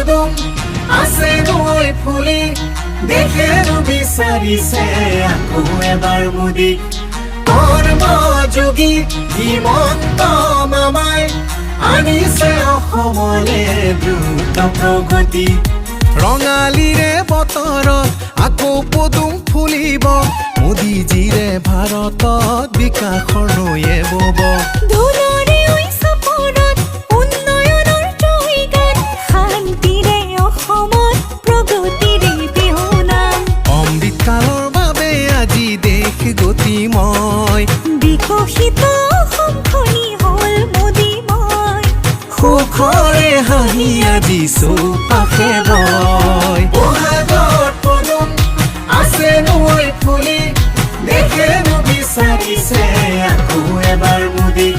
পদুম আছে নৈ ফুলি দেখে বিচাৰিছে আকৌ এবাৰ মুদি কৰ্মযোগী হিমন্ত মামাই আনিছে অসমলে দ্ৰুত প্ৰগতি ৰঙালীৰে বতৰত আকৌ পদুম ফুলিব মোদীজীৰে ভাৰতত বিকাশৰ নৈয়ে বব ধুনৰে ঐ সপোনত উন্নয়নৰ জয়গান শান্তিৰে অসমত প্ৰগতিৰে বিহুনাম অমৃতকালৰ বাবে আজি দেশ গতিময় বিকশিত অসমখনি হ'ল মোদীময় সুখৰে হাঁহি আজি চৌপাশে বয় বহাগত পদুম আছে নৈ ফুলি দেখে বিচাৰিছে আকৌ এবাৰ মোদী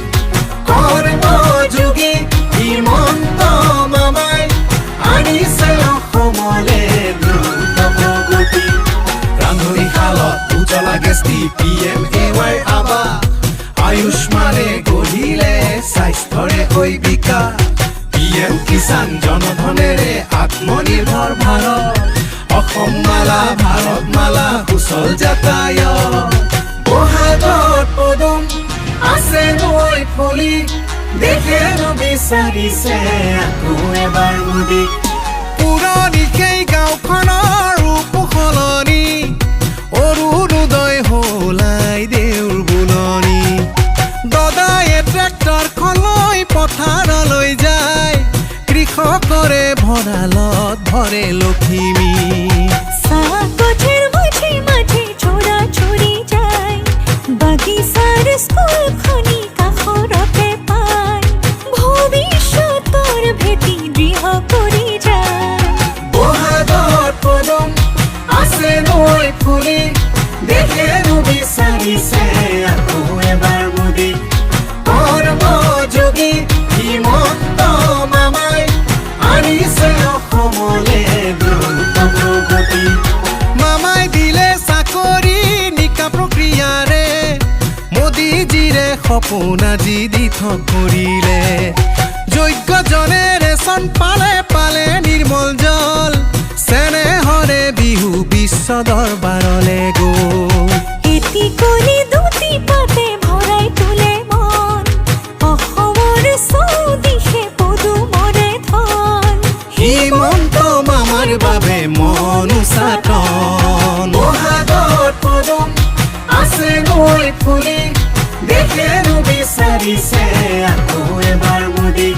কৰ্মযোগী হিমন্ত মামাই আনিছে অসমলে দ্ৰুত প্ৰগতি ৰান্ধনীশালত উজ্বলা গেষ্টি PMAY আবা আয়ুষ্মানে গঢ়িলে স্বাস্থ্যৰে হৈ বিকাশ PM কিষাণ জনধনেৰে আত্মনিৰ্ভৰ ভাৰত অসম মালা ভাৰত মালা সুচল যাতায়ত বহাগত পদুম আছে নৈ ফুলি দেখে বিচাৰিছে আকৌ এবাৰ মোদী পুৰণি সেই গাঁওখনৰ ৰূপ সলনি অৰুণোদয় হলাই দেউৰ বুলনি দদায়ে ট্ৰেক্টৰখন লৈ পথাৰলৈ যায় কৃষকৰে ভঁৰালত ভৰে লখিমী চাহগছৰ মাঝে মাঝে চৰা চৰি যায় বাগিচাৰ স্কুলখনি কাষৰতে পায় ভৱিষ্যতৰ ভেটি দৃঢ় কৰি যায় বহাগত পদুম আছে নৈ ফুলি দেখে বিচাৰিছে আকৌ এবাৰ মোদী কৰ্মযোগী হিমন্ত মামাই আনিছে অসমলে দ্ৰুত প্ৰগতি মামাই দিলে চাকৰি নিকা প্ৰক্ৰিয়াৰে মোদীজীৰে সপোন আজি দিঠক কৰিলে যোগ্যজনে ৰেচন পালে পালে নিৰ্মল জল চেনেহৰে বিহু বিশ্ব দৰবাৰলে গ'ল এটি কৰি দুটি পাতে ভৰাই তোলে মন অসমৰ চৌদিশে পদুমৰে ধন হিমন্ত মামাৰ বাবে মন উচাটন বহাগত পদুম আছে নৈ ফুলি দেখে বিচাৰিছে আকৌ এবাৰ মোদী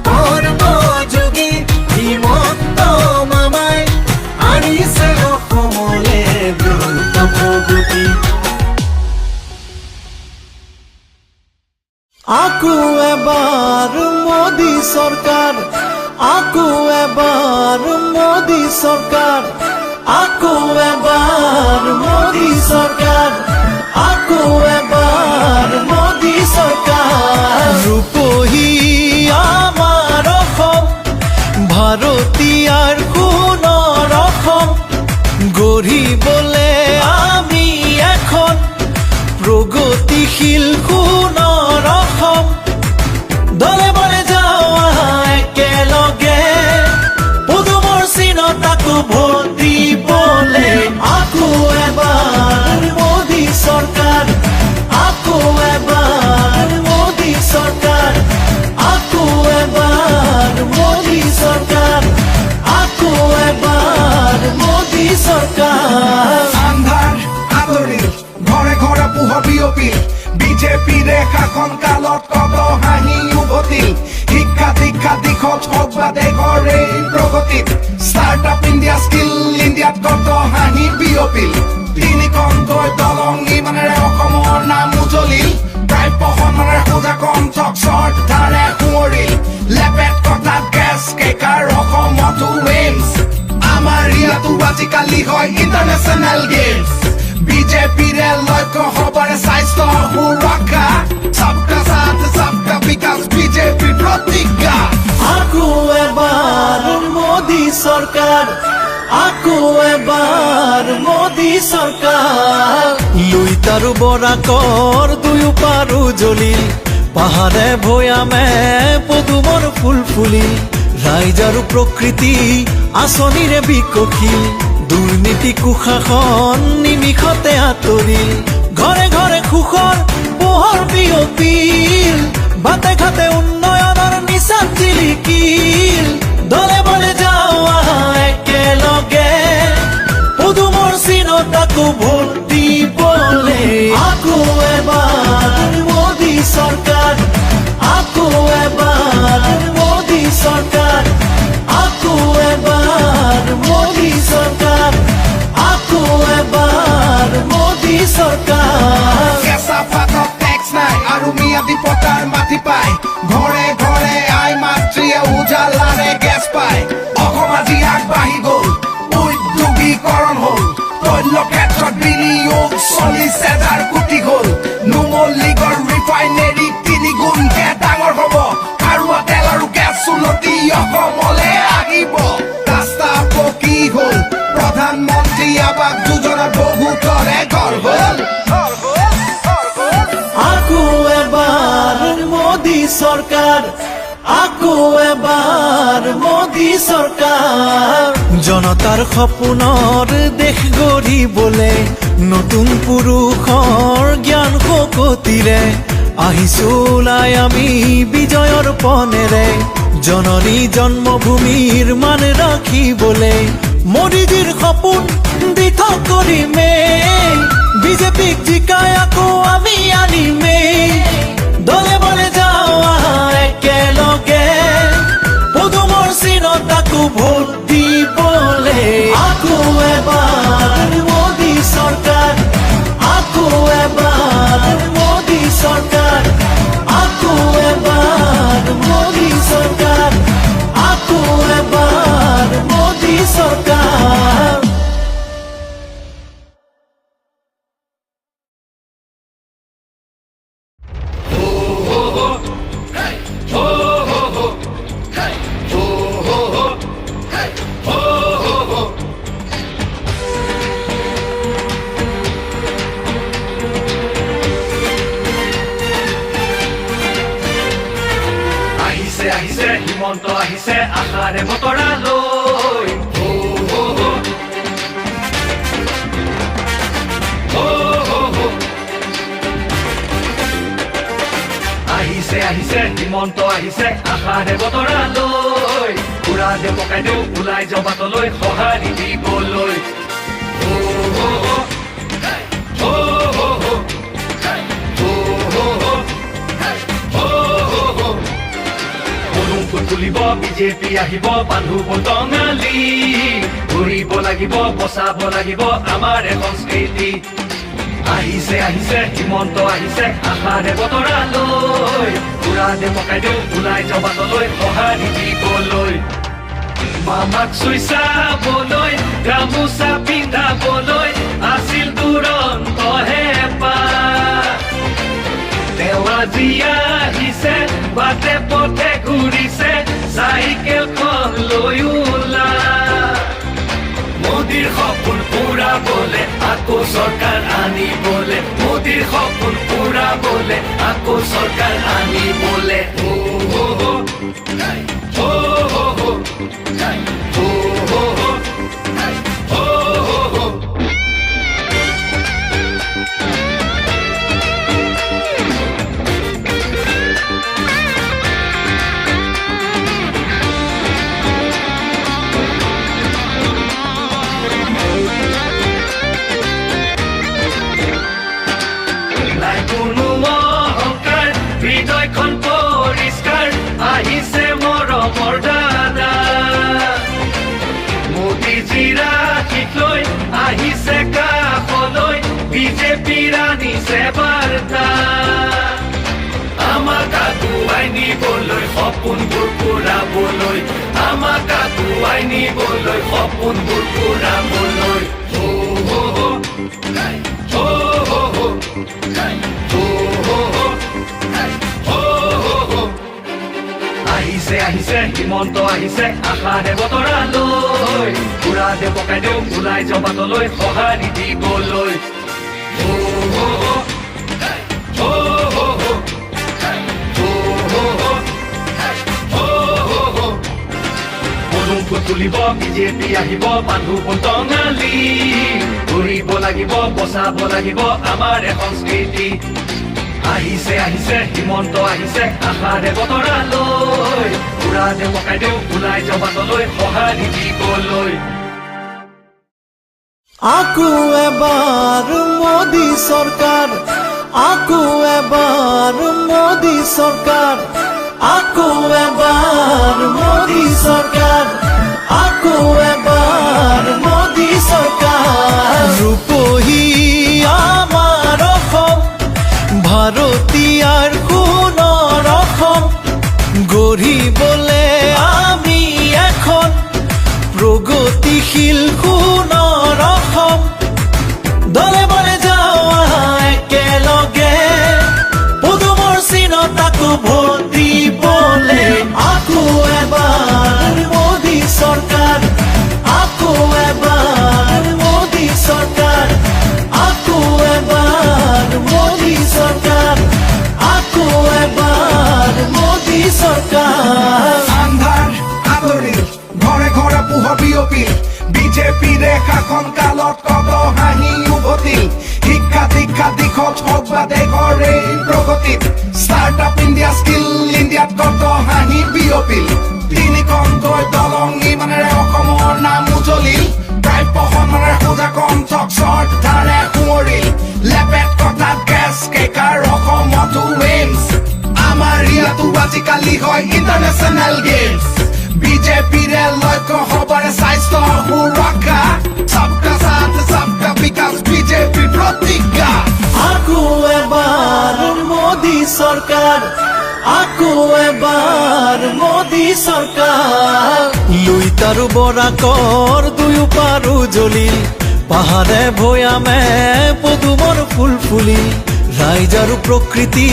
কৰ্মযোগী হিমন্ত মামাই আনিছে অসমলে দ্ৰুত প্ৰগতি আকৌ এবাৰ মোদী চৰকাৰ আকৌ এবাৰ মোদী চৰকাৰ আকৌ এবাৰ মোদী চৰকাৰ আকৌ এবাৰ মোদী চৰকাৰ ৰূপহী আমাৰ অসম ভাৰতীয়াৰ সোণৰ অসম গঢ়িবলে আমি এখন প্ৰগতিশীল সোণৰ অসম দলে বলে যাওঁ একেলগে পদুমৰ চিনত আকৌ ভোট দিবলে আকৌ এবাৰ মোদী চৰকাৰ আকৌ এবাৰ মোদী চৰকাৰ আকৌ এবাৰ মোদী চৰকাৰ আকৌ এবাৰ মোদী চৰকাৰ আন্ধাৰ আঁতৰি ঘৰে ঘৰে পোহৰ বিয়পিল বিজেপিৰে শাসন কালত কত হাঁহি উভতিল শিক্ষা দীক্ষা দিশত হওক বা দেশৰ এই প্ৰগতিত ষ্টাৰ্টআপ ইণ্ডিয়া স্কিল ইণ্ডিয়াত কত হাঁহি বিয়পিল তিনিখনকৈ দলং নিৰ্মাণেৰে অসমৰ নাম উজ্বলিল প্ৰায় প্ৰশমনেৰে সোজা কণ্ঠক শ্ৰদ্ধাৰে সোঁৱৰিল লেপেট কথাত গেছ কেকাৰ অসমতো এইমছ আমাৰ ইয়াতো আজিকালি হয় ইণ্টাৰনেশ্যনেল গেমছ বিজেপিৰে লক্ষ্য হবৰে স্বাস্থ্য সুৰক্ষা সবকা সাথ সবকা বিকাশ বিজেপিৰ প্ৰতিজ্ঞা আকৌ এবাৰ মোদী চৰকাৰ আকৌ এবাৰ মোদী চৰকাৰ লুইতাৰু বৰাকৰ দুয়ো পাৰো জ্বলিল পাহাৰে ভৈয়ামে পদুমৰ ফুল ফুলিল ৰাইজ আৰু প্ৰকৃতি আঁচনিৰে বিকশিল দুৰ্নীতি কুশাসন নিমিষতে আঁতৰিল ঘৰে ঘৰে সুখৰ পোহৰ বিয়পিল বাটে ঘাটে উন্নয়নৰ নিচান জিলিকিল দলে বলে যাওঁ আহা একেলগে পদুমৰ চিনত আকৌ ভোট দিবলে আকৌ এবাৰ মোদী চৰকাৰ আকৌ এবাৰ মোদী চৰকাৰ আকৌ এবাৰ মোদী চৰকাৰ আকৌ এবাৰ মোদী চৰকাৰ কেঁচা পাতত টেক্স নাই আৰু মিয়াদী পটাৰ মাটি পায় ঘৰে ঘৰে আই মাতৃয়ে উজালাৰে গেছ পায় অসম আজি আগবাঢ়ি গ'ল উদ্যোগীকৰণ হ'ল তৈল ক্ষেত্ৰত বিনিয়োগ 40,000 কোটি হ'ল নুমলীগড় ৰিফাইনেৰী 3 গুণকে ডাঙৰ হ'ব খাৰুৱা তেল আৰু গেছ উন্নতি অসমলে আহিব ৰাস্তা পকী হ'ল প্ৰধানমন্ত্ৰী আৱাস যোজনাত বহুতৰে ঘৰ হ'ল আকৌ এবাৰ মোদী চৰকাৰ আকৌ এবাৰ মোদী চৰকাৰ জনতাৰ সপোনৰ দেশ গঢ়িবলে নতুন পুৰুষৰ জ্ঞান শকতিৰে আহিছো ওলাই আমি বিজয়ৰ পনেৰে জননী জন্মভূমিৰ মান ৰাখিবলে মোদীজীৰ সপোন দিঠক কৰিমে বিজেপিক জিকাই আকৌ আমি আনিমে দলে বলে যাওঁ আহা একেলগে পদুমৰ চিনত আকৌ ভোট দিবলে আকৌ এবাৰ মোদী চৰকাৰ আকৌ এবাৰ মোদী চৰকাৰ আকৌ এবাৰ মোদী চৰকাৰ আকৌ এবাৰ মোদী চৰকাৰ আহিছে আহিছে হিমন্ত আহিছে আশাৰে বতৰা লৈ আহিছে আহিছে হিমন্ত আহিছে আশাৰে বতৰা লৈ পুৰা দে পকাই দেও ওলাই যাওঁ বাটলৈ সঁহাৰি দিবলৈ তুলিব বিজেপি আহিব বান্ধু বটঙালী ঘূৰিব লাগিব বচাব লাগিব আমাৰ সংস্কৃতি আহিছে আহিছে হিমন্ত আহিছে আশাৰে বতৰা লৈ পুৰা দে পকাই দেও ওলাই যাওঁ বাটলৈ সঁহাৰি দিবলৈ মামাক চুই চাবলৈ গামোচা পিন্ধাবলৈ আছিল দুৰন্ত হেঁপাহ তেওঁ আজি আহিছে বাটে পথে ঘূৰিছে চাইকেলখন লৈ ওলা মোদীৰ সপোন পুৰাবলে আকৌ চৰকাৰ আনিবলে মোদীৰ সপোন পুৰাবলে আকৌ চৰকাৰ আনিবলে হৃদয়খন পৰিষ্কাৰ আহিছে মৰমৰ দাদা মোদীজীৰ আশীষ লৈ আহিছে কাষলৈ বিজেপিৰ আনিছে বাৰ্তা আমাক আগুৱাই নিবলৈ সপোনবোৰ পুৰাবলৈ আমাক আগুৱাই নিবলৈ সপোনবোৰ পুৰাবলৈ আহিছে আহিছে হিমন্ত আহিছে আশাৰে বতৰা লৈ পুৰা দে পকাই দেও ওলাই যাওঁ বাটলৈ সঁহাৰি দিবলৈ বুকু তুলিব বিজেপি আহিব বান্ধু টঙালি ঘূৰিব লাগিব বচাব লাগিব আমাৰ সংস্কৃতি আহিছে আহিছে হিমন্ত আহিছে আশাৰে বতৰা লৈ উৰা দেউ পকাই দেউ ওলাই যাওঁ বাটলৈ সঁহাৰি দিবলৈ আকৌ এবাৰ মোদী চৰকাৰ আকৌ এবাৰ মোদী চৰকাৰ আকৌ এবাৰ মোদী চৰকাৰ আকৌ এবাৰ মোদী চৰকাৰ ৰূপহী আমাৰ অসম ভাৰতীয়াৰ সোণৰ অসম গঢ়িবলে আমি এখন প্ৰগতিশীল সোণৰ অসম দলে বলে যাওঁ একেলগে পদুমৰ চিনত আকৌ ভোট দিবলে আকৌ এবাৰ মোদী চৰকাৰ আকৌ এবাৰ মোদী চৰকাৰ আকৌ এবাৰ মোদী চৰকাৰ আকৌ এবাৰ মোদী চৰকাৰ আন্ধাৰ আঁতৰিল ঘৰে ঘৰে পোহৰ বিয়পিল বিজেপিৰে শাসন কালত কত হাঁহি উভতিল শিক্ষা দীক্ষা দিশত হওক বা দেশৰ এই প্ৰগতিত ষ্টাৰ্টআপ ইণ্ডিয়া স্কিল ইণ্ডিয়াত কত হাঁহি বিয়পিল তিনিখনকৈ দলং ইমানেৰে অসমৰ নাম উজলিল প্ৰায় পহমানে সোজা কণ্ঠক শ্ৰদ্ধাৰে সোঁৱৰিল লেপেট কথাত গেছ কেকাৰ অসমতো এইমছ আমাৰ ইয়াতো আজিকালি হয় ইণ্টাৰনেশ্যনেল গেমছ বিজেপিৰে লক্ষ্য সবৰে স্বাস্থ্য সুৰক্ষা সবকা সাথ সবকা বিকাশ বিজেপি প্ৰতিজ্ঞা আকৌ এবাৰ মোদী চৰকাৰ আকৌ এবাৰ মোদী চৰকাৰ লুইতাৰু বৰাকৰ দুয়ো পাৰো জ্বলিল পাহাৰে ভৈয়ামে পদুমৰ ফুল ফুলিল ৰাইজ আৰু প্ৰকৃতি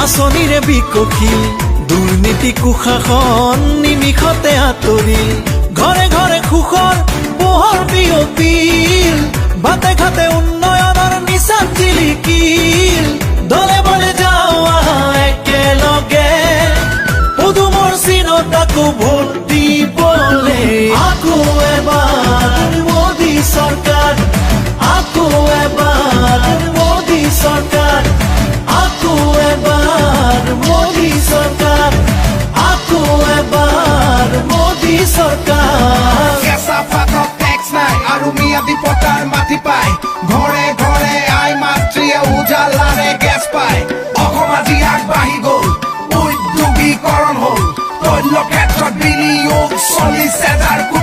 আঁচনিৰে বিকশিল দুৰ্নীতি কুশাসন নিমিষতে আঁতৰিল ঘৰে ঘৰে সুখৰ পোহৰ বিয়পিল বাটে ঘাটে উন্নয়নৰ নিচান জিলিকিল দলে বলে যাওঁ একেলগে পদুমৰ চিনত আকৌ ভোট দিবলে আকৌ এবাৰ মোদী চৰকাৰ আকৌ এবাৰ মোদী চৰকাৰ আকৌ এবাৰ মোদী চৰকাৰ আকৌ এবাৰ মোদী চৰকাৰ কেঁচা পাতত টেক্স নাই আৰু ম্যাদী পটাৰ মাটি পায় ঘৰে ঘৰে আই মাতৃয়ে উজালাৰে গেছ পায় অসম আজি আগবাঢ়ি গ'ল উদ্যোগীকৰণ হ'ল তৈল ক্ষেত্ৰত বিনিয়োগ 40,000 কোটি